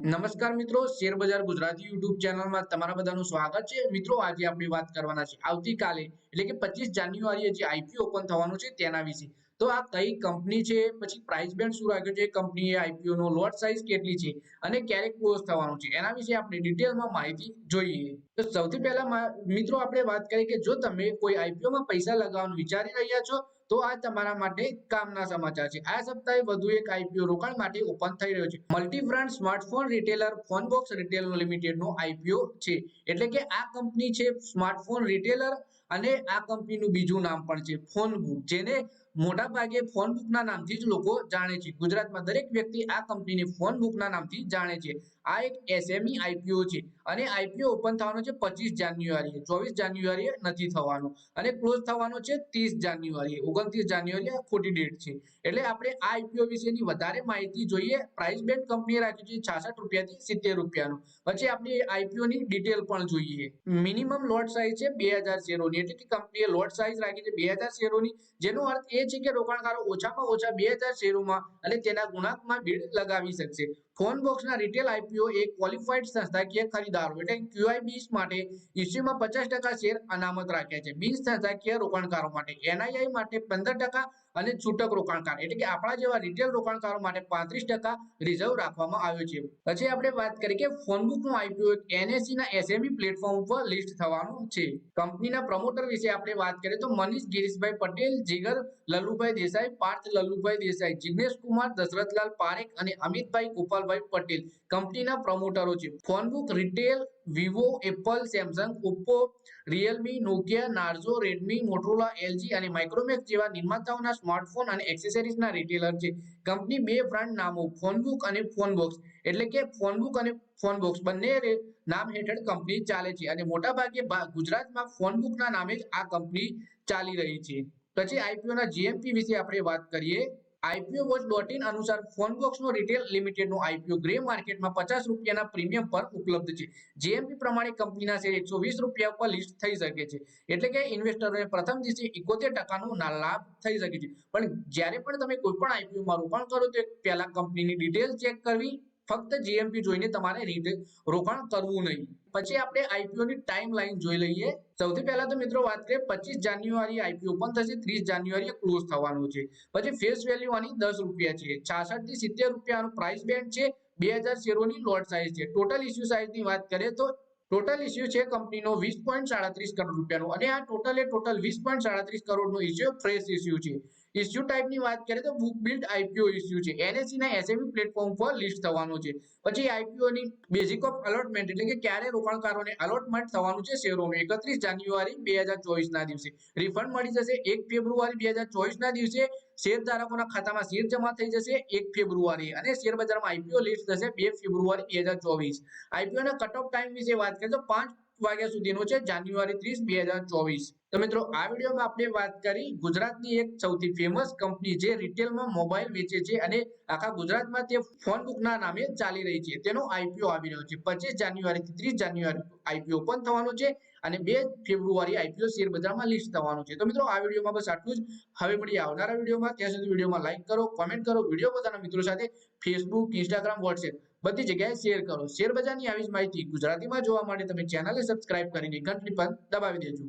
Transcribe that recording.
નમસ્કાર મિત્રો, શેર બજાર ગુજરાતી યુટ્યુબ ચેનલમાં તમારા બધાનું સ્વાગત છે। મિત્રો, આજે આપણે વાત કરવાના છે આવતીકાલે એટલે કે 25 જાન્યુઆરીએ જે આઈપીઓ ઓપન થવાનું છે તેના વિશે। તો આ કઈ કંપની છે, પછી પ્રાઇસ બેન્ડ શું રાખ્યો છે કંપનીએ, આઈપીઓ નો લોટ સાઈઝ કેટલી છે અને ક્યારે ક્લોઝ થવાનું છે એના વિશે આપણે ડિટેલમાં માહિતી જોઈએ। તો સૌથી પહેલા મિત્રો આપણે વાત કરીએ કે જો તમે કોઈ આઈપીઓ માં પૈસા લગાવવાનું વિચારી રહ્યા છો તો આ તમારા માટે કામના સમાચાર છે। આ સપ્તાહે વધુ એક આઈપીઓ રોકાણ માટે ઓપન થઈ રહ્યો છે। Multi brand smartphone retailer Fonebox retail limited નો આઈપીઓ છે। એટલે કે આ કંપની છે સ્માર્ટફોન રિટેલર અને આ કંપનીનું બીજું નામ પણ છે ફોનબુક, જેને મોટા ભાગે ફોનબુકના નામથી જ લોકો જાણે છે। ગુજરાતમાં દરેક વ્યક્તિ આ કંપનીને ફોનબુકના નામથી જાણે છે। આ એક એસએમઈ આઈપીઓ છે અને આઈપીઓ ઓપન થવાનો છે 25 જાન્યુઆરીએ, 24 જાન્યુઆરીએ નથી થવાનો અને ક્લોઝ થવાનો છે 30 જાન્યુઆરીએ। 29 જાન્યુઆરીએ ખોટી ડેટ છે। એટલે આપણે આ આઈપીઓ વિશેની વધારે માહિતી જોઈએ। પ્રાઇસ બેન્ડ કંપનીએ રાખ્યું છે 66 રૂપિયાથી 70 રૂપિયાનું। પછી આપણે આઈપીઓ ની ડિટેલ પણ જોઈએ। મિનિમમ લોટ સાઈઝ છે 2000 શેરોની, એટલે કે કંપનીએ લોટ સાઈઝ રાખી છે 2000 શેરોની, જેનો અર્થ એ છે કે રોકાણકારો ઓછામાં ઓછા 2000 શેરોમાં અને તેના ગુણાંકમાં બીડ લગાવી શકશે। ફોનબોક્સના રિટેલ આઈપીઓ એક ક્વોલિફાઈડ સંસ્થાકીય ખરીદારો એટલે ક્યુઆઈબીસ માટે ઇસ્યુમાં 50% શેર અનામત રાખ્યા છે। બિન સંસ્થાકીય રોકાણકારો માટે એનઆઈઆઈ માટે 15% અને છૂટક રોકાણકાર એટલે કે આપણા જેવા રિટેલ રોકાણકારો માટે 35% રિઝર્વ રાખવામાં આવ્યો છે। પછી આપણે વાત કરીએ કે ફોનબુકનો આઈપીઓ એનએસઈ ના એસએમઈ પ્લેટફોર્મ પર લિસ્ટ થવાનું છે। કંપનીના પ્રમોટર વિશે આપણે વાત કરીએ તો મનીષ ગિરીશભાઈ પટેલ, જીગર લલ્લુભાઈ દેસાઈ, પાર્થ લલ્લુભાઈ દેસાઈ, જિગ્નેશ કુમાર, દશરથલાલ પારેખ અને અમિતભાઈ ગોપાલભાઈ પટેલ કંપનીના પ્રમોટરો છે। Fonebook retail Vivo, Apple, Samsung, Oppo, Realme, Nokia, Narzo, Redmi, Motorola, LG અને માઇક્રોમેક્સ જેવા નિર્માતાઓના સ્માર્ટફોન અને એક્સેસરીઝના રિટેલર છે। કંપની બે બ્રાન્ડ નામો ફોનબુક અને ફોનબોક્સ એટલે કે ફોનબુક અને ફોનબોક્સ બંને નામ હેઠળ કંપની ચાલે છે અને મોટાભાગે ગુજરાતમાં ફોનબુકના નામે જ આ કંપની ચાલી રહી છે। પછી આઈપીઓ ના જીએમપી વિશે આપણે વાત કરીએ। IPOWatch.in અનુસાર ફોનબોક્સનો રિટેલ લિમિટેડનો આઈપીઓ ગ્રે માર્કેટમાં 50 રૂપિયાના પ્રીમિયમ પર ઉપલબ્ધ છે। જીએમપી પ્રમાણે કંપનીના શેર 120 રૂપિયા પર લિસ્ટ થઈ શકે છે, એટલે કે ઇન્વેસ્ટરોને પ્રથમ દિવસે 71% નો લાભ થઈ શકે છે। પણ જ્યારે પણ તમે કોઈ પણ આઈપીઓમાં રોકાણ કરો તો પહેલા કંપનીની ડિટેલ ચેક કરવી, ફક્ત જીએમપી જોઈને તમારે રોકાણ કરવું નહીં। પછી આપણે આઈપીઓ ની ટાઈમ લાઈન જોઈ લઈએ। સૌથી પહેલા તો મિત્રો વાત કરીએ 25 જાન્યુઆરી આઈપીઓ ઓપન થશે, 30 જાન્યુઆરીએ ક્લોઝ થવાનું છે। પછી ફેસ વેલ્યુ આની 10 રૂપિયા છે, 66 થી 70 રૂપિયાનું પ્રાઇસ બેન્ડ છે, 2000 શેરોની લોટ સાઈઝ છે। ટોટલ ઇશ્યુ સાઈઝની વાત કરીએ તો ટોટલ ઇશ્યુ છે કંપનીનો 20.37 કરોડ રૂપિયાનો અને આ ટોટલ 20.37 કરોડનો ઇશ્યુ ફ્રેશ ઇશ્યુ છે। ઇશ્યુ ટાઈપની વાત કરીએ તો બુક બિલ્ડ આઈપીઓ ઇશ્યુ છે, એનએસઈ ના એસએમઈ પ્લેટફોર્મ પર લિસ્ટ થવાનું છે। પછી આઈપીઓ ની બેઝિક ઓફ અલોટમેન્ટ એટલે કે ક્યારે રોકાણકારોને અલોટમેન્ટ થવાનું છે શેરોનું, 31 જાન્યુઆરી 2024 ના દિવસે રિફંડ મળી જશે। 1 ફેબ્રુઆરી 2024 ના દિવસે શેર ધારકોના ખાતામાં શેર જમા થઈ જશે 1 ફેબ્રુઆરી અને શેર બજારમાં આઈપીઓ લિસ્ટ થશે 2 ફેબ્રુઆરી 2024। આઈપીઓ ના કટ ઓફ ટાઈમ વિશે વાત કરીએ તો 5 વાગ્યા સુધીનો છે, જાન્યુઆરી 30, 2024। તો મિત્રો આ વિડીયોમાં આપણે વાત કરી ગુજરાતની એક સૌથી ફેમસ કંપની જે રિટેલમાં મોબાઈલ વેચે છે અને આખા ગુજરાતમાં તે ફોનબુકના નામે ચાલી રહી છે, તેનો આઈપીઓ આવી રહ્યો છે। 25 જાન્યુઆરી થી 30 જાન્યુઆરી આઈપીઓ ઓપન થવાનું છે અને 2 ફેબ્રુઆરી આઈપીઓ શેર બજારમાં લિસ્ટ થવાનું છે। તો મિત્રો આ વિડીયોમાં બસ આટલું જ। હવે મળીએ આવનારા વિડીયોમાં, ત્યાં સુધી વિડીયોમાં લાઈક કરો, કોમેન્ટ કરો, વિડીયો પોતાના મિત્રો સાથે ફેસબુક, ઇન્સ્ટાગ્રામ, વોટ્સએપ બધી જગ્યાએ શેર કરો। શેર બજારની આવી જ માહિતી ગુજરાતીમાં જોવા માટે તમે ચેનલને સબસ્ક્રાઇબ કરીને ઘંટડી પર દબાવી દેજો।